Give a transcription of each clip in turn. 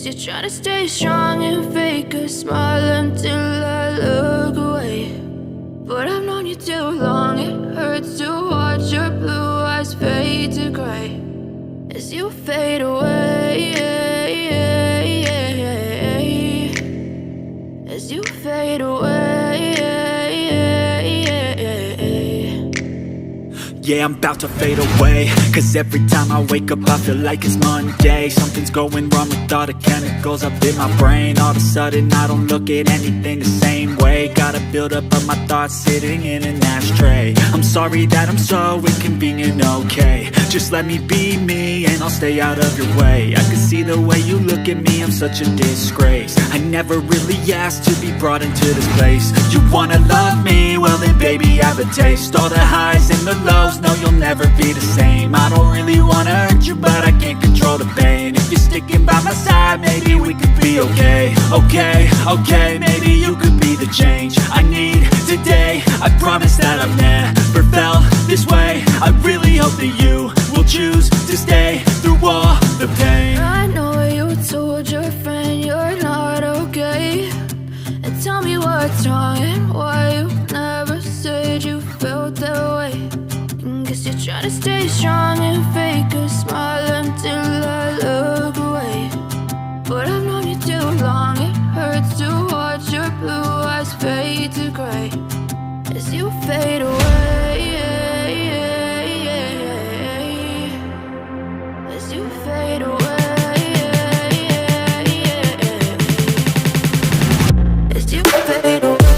you're trying to stay strong and fake a smile until I look away. But I've known you too long, it hurts to watch your blue eyes fade to gray as you fade away, as you fade away. Yeah, I'm about to fade away, cause every time I wake up I feel like it's Monday. Something's going wrong with all the chemicals up in my brain. All of a sudden I don't look at anything the same way. Got a build up of my thoughts sitting in an ashtray. I'm sorry that I'm so inconvenient, okay. Just let me be me and I'll stay out of your way. I can see the way you look at me, I'm such a disgrace. I never really asked to be brought into this place. You wanna love me? Well then baby, have a taste. All the highs and the lows, no, you'll never be the same. I don't really wanna hurt you, but I can't control the pain. If you're sticking by my side, maybe we could be okay. Okay, maybe you could be the change I need today. I promise that I've never felt this way. I really hope that you will choose to stay through all the pain. I know you told your friend you're not okay, and tell me what's wrong and why you never said you felt that way. Guess you're trying to stay strong and fake a smile until I look away. But I've known you too long, it hurts to watch your blue eyes fade to gray as you fade away, as you fade away, as you fade away.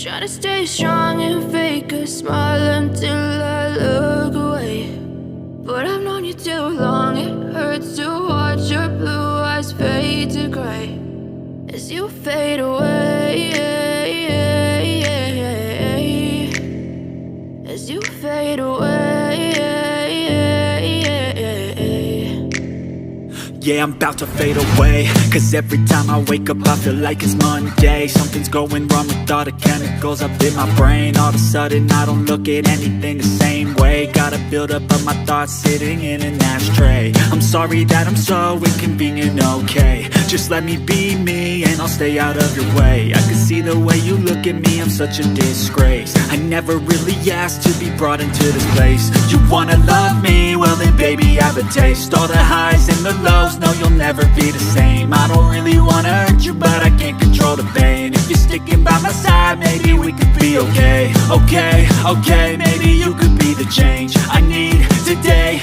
Trying to stay strong and fake a smile until I look away. But I've known you too long, it hurts to watch your blue eyes fade to gray as you fade away, as you fade away. Yeah, I'm about to fade away, cause every time I wake up I feel like it's Monday. Something's going wrong with all the chemicals up in my brain. All of a sudden I don't look at anything the same way. Got a build up of my thoughts sitting in an ashtray. I'm sorry that I'm so inconvenient, okay. Just let me be me and I'll stay out of your way. I can see the way you look at me, I'm such a disgrace. I never really asked to be brought into this place. You wanna love me? Well then baby, have a the taste. All the highs and the lows, no, you'll never be the same. I don't really wanna hurt you, but I can't control the pain. If you're sticking by my side, maybe we could be okay. Okay, okay, maybe you could be the change I need today.